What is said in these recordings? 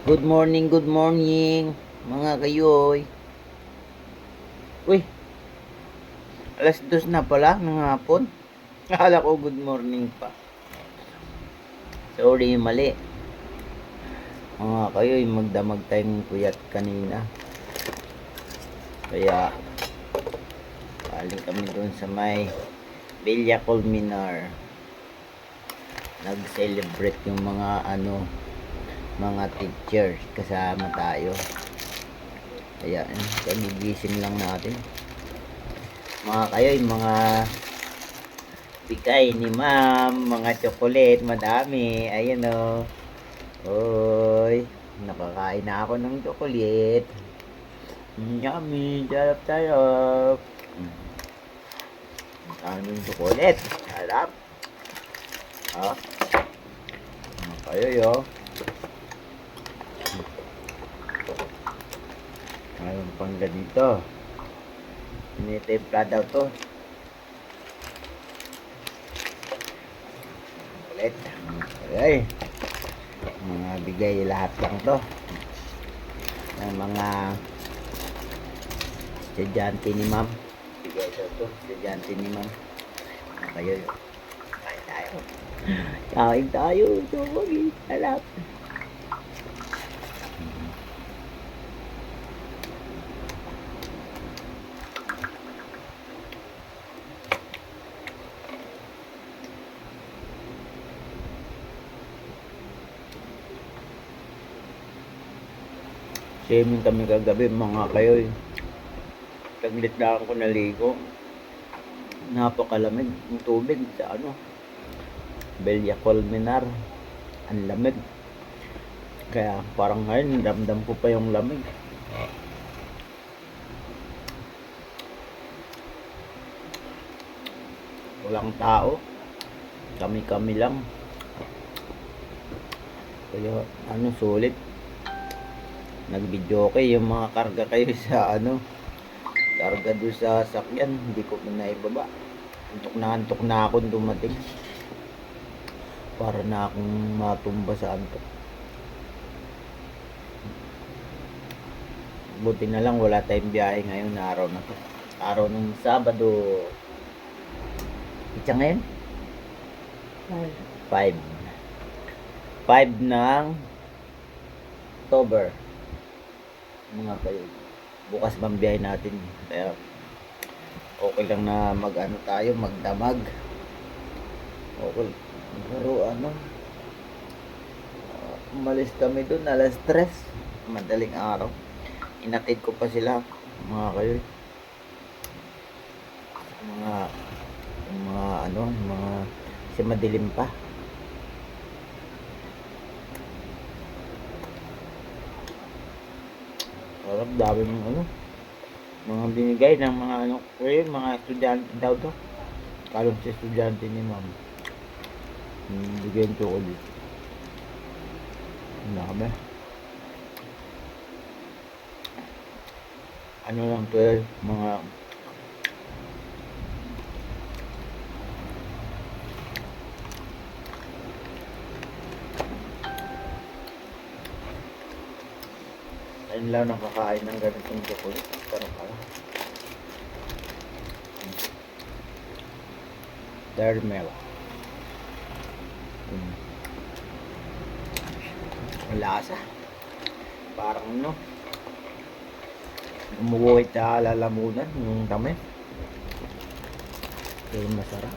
Good morning, mga kayoy. Uy, alas 2 na pala ng hapon. Akala ko good morning pa. Sorry, mali. Mga kayoy, magdamag tayong puyat kanina. Kaya, galing kami doon sa may Villa Colmenar. Nag-celebrate yung mga teachers kasama tayo. Kaya, kagigising lang natin. Mga kayoy, mga bigay ni ma'am, mga chocolate, madami. Ayan o. Oy, nakakain na ako ng chocolate. Yummy, sarap. Ang daming chocolate. Sarap. Ah, mga kayoy o. Mayroon pang ganito. Tinitempla daw to. Ulit. Okay. Mga bigay lahat lang to. Ng mga estudyante ni ma'am. Bigay daw to. Estudyante ni ma'am. Kayo. Kain tayo. Kain tayo. Ito wagi. Alap. Swimming kami kagabi mga kayoy. Taglit lang ako naligo. Napakalamig ng tubig sa Villa Colmenar. Ang lamig. Kaya parang ngayon ramdam ko pa yung lamig. Walang tao. Kami-kami lang. Kaya sulit. Nag-video okay yung mga karga kayo sa karga doon sa sakyan, hindi ko na ibaba. Antok na akong dumating. Para na akong matumba sa antok. Buti na lang wala tayong biyahe ngayon na araw na to. Araw ng Sabado. Itsa ngayon? 5 ng October. Mga kayo, bukas mambiyahe natin. Kaya okay lang na tayo, magdamag. Okay. Pero umalis kami dun alas 3, madaling araw. Inatid ko pa sila, mga kayo. Mga kasi madilim pa. Sarap, dami ng mga binigay ng mga estudyante daw to. Kalong si estudyante ni ma'am. Bigyan ko ulit. Dami. Lang to mga ayun lang nakakain ng ganitong chocolate. Pero caramel. Lasa. Parang umuwi sa lalamunan yung dami. Pero masarap.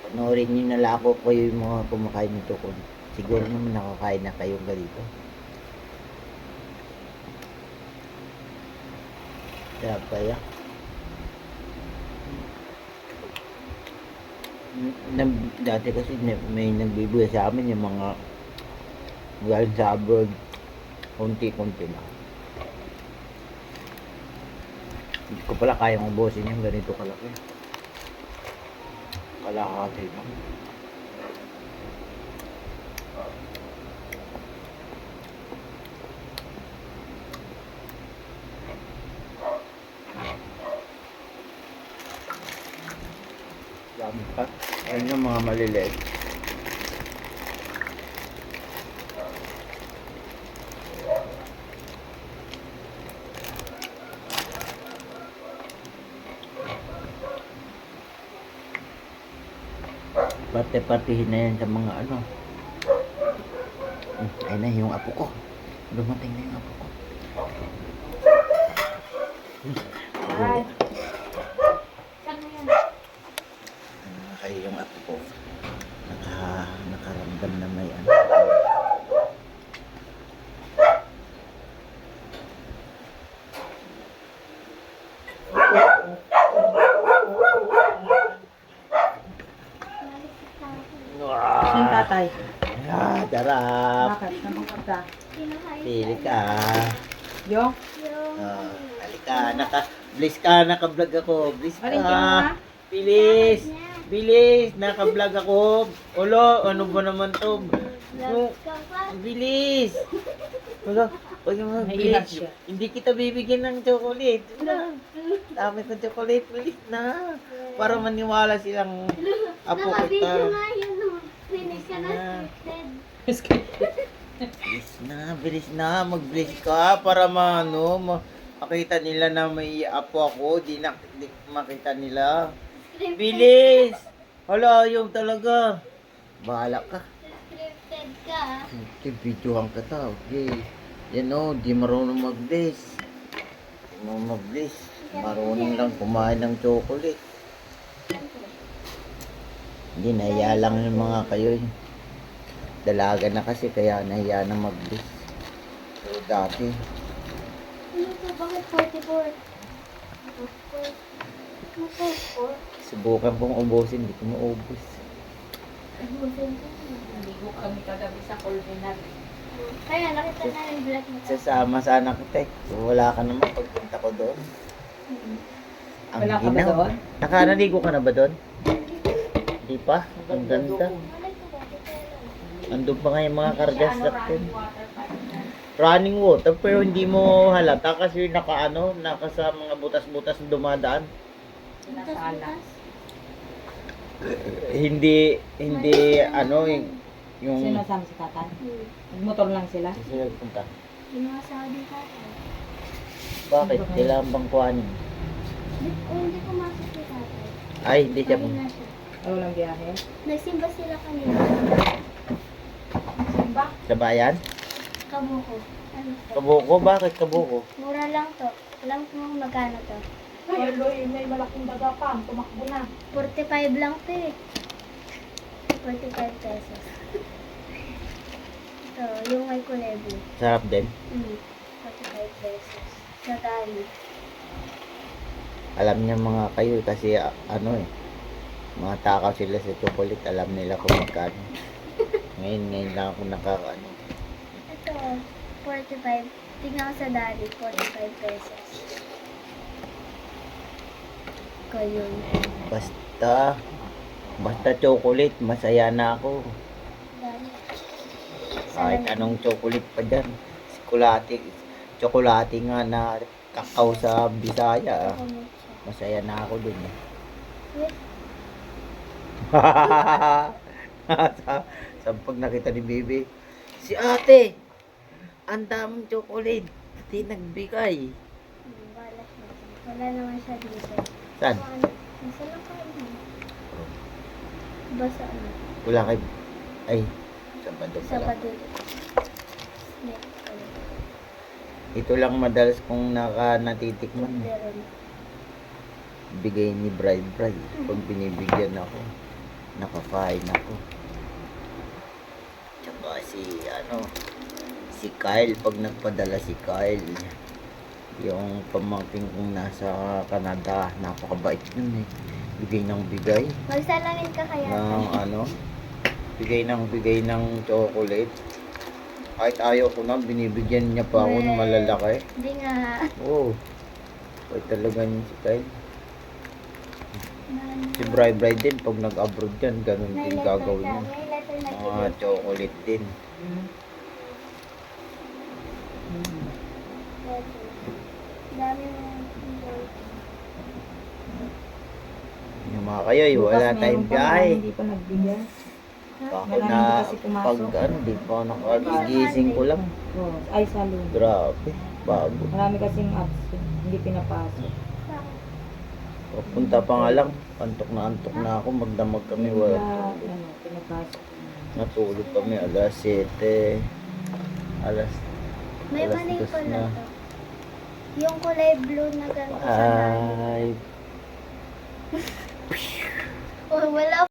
Panoorin nyo na lang ako yung mga kumakain nito ko. Siguro naman nakakain na kayong ganito. Kaya dati kasi may nagbibigay sa amin yung mga galing sa abroad, konti-konti lang. Hindi ko pala kayang ubusin yung ganito kalaki. Kalahati lang. mga maliliit. Parte-partihin na yan sa mga ano. Ayun na yung apo ko. Dumating na yung apo ko. Ay. Saan mo yan? Kaya yung apo ko. Nakaramdam na may ano. Saan tatay? Darap. Bakit? Saan ka? Pili ka. Yo? Halika, naka-bliss ka, naka-vlog ako. Bliss ka. Alin ka muna? Bilis. Bilis, naka-vlog ako. Ulo, ano ba naman to? No, bilis. Wala, huwag mo Naiiyak bilis. siya. Hindi kita bibigyan ng chocolate. Wala. Dami kong chocolate, bilis na. Para maniwala silang apo Nakabidyo kita. nga yun, no? Finish ka na scripted. Bilis na, mag-bliss ka para makita nila na may apo ako, di makita nila. Bilis! Hala, yung talaga. Bahala ka. Scripted ka. Okay, videohan ka ta. Okay. Yan o, di marunong mag-bliss. Di marunong mag-bliss. Marunong lang kumain ng chocolate. Hindi, nahiya lang yung mga kayo. Dalaga na kasi, kaya nahiya na mag-bliss. So, dati. Ano to? Bakit 44? 44? Subukan kong ubusin, hindi ko maubos. Naligo kami kagabi sa culinary. Kaya nakita na yung vlog mo. Sasama sana kita eh. So, wala ka naman pagpunta ko doon. Ang Wala ka ba ginaw. doon? Nakanaligo ka na ba doon? Hindi pa. Ang ganda. Andun pa nga yung mga kargas natin. Running water, pero hindi mo halata kasi naka sa mga butas-butas na dumadaan. Nasala. Hindi yung Sino sama si tatay? Nagmotor lang sila? Kasi nagpunta. Ginawa din tayo. Bakit? Kailangan bang kuhanin? Hindi pumasok si tatay. Ay, hindi siya Kanina siya. Walang biyahe? Nagsimba sila kanina. Simba? sa bayan. Kabuko. Ano to? Kabuko? Bakit kabuko? Mura lang to. Alam mo magkano to? Ay, Loy, may malaking daga pa. Tumakbo na. 45 lang to eh. 45 pesos. Ito, yung may kulay blue. Sarap din. 45 pesos. Sa dali. Alam niya mga kayo kasi mga takaw sila sa chocolate. Alam nila kung magkano. Ngayon lang ako nakakaano. Ito, 45. Tingnan ko sa dali, 45 pesos. Kayo. Basta chocolate, masaya na ako. Dali. Kahit anong chocolate pa dyan. Chocolate nga na kakao sa Bisaya. Masaya na ako dun. Wait, sa pag nakita ni Bibi, si ate, ang daming chocolate. Di nagbigay. wala siya. Wala naman siya dito. Saan? Nasa lang kayo. Basta ano? Wala kay... Ay, Sabado Sa pala. badul. Snake. Ito lang madalas kong natitikman. Meron. Bigay ni Bride. Pag binibigyan ako, nakakain ako. Tsaka si Kyle, pag nagpadala si Kyle, yung pamangkin kong nasa Canada, napakabait nun eh. Bigay ng bigay. Magsalamin ka kaya. Bigay ng chocolate. Kahit ayaw ko na, binibigyan niya pa ako ng malalaki. Hindi nga. Oo. Ay talaga niya si Kyle. Si Bride din, pag nag-abroad yan, ganun May din letter gagawin ka. niya. May letter na Mga chocolate din. Dami mo. Yung mga kayo, tayo eh. Bukas Wala meron tayong pa, biyahe. Hindi pa nagbigay. Ako Marami na, kasi pumasok. pag ano, di pa ako nakagising ko lang. Oh, ay, salon. Grabe, bago. Marami kasing absent. Hindi pinapasok. Papunta pa nga lang, antok na ako, magdamag kami. Wala. Ano, pinapasok. Natulog kami alas 7. Alas May Alas mali dos ko na. na to. Yung kulay blue na ganito sa dali. ay Oh, wala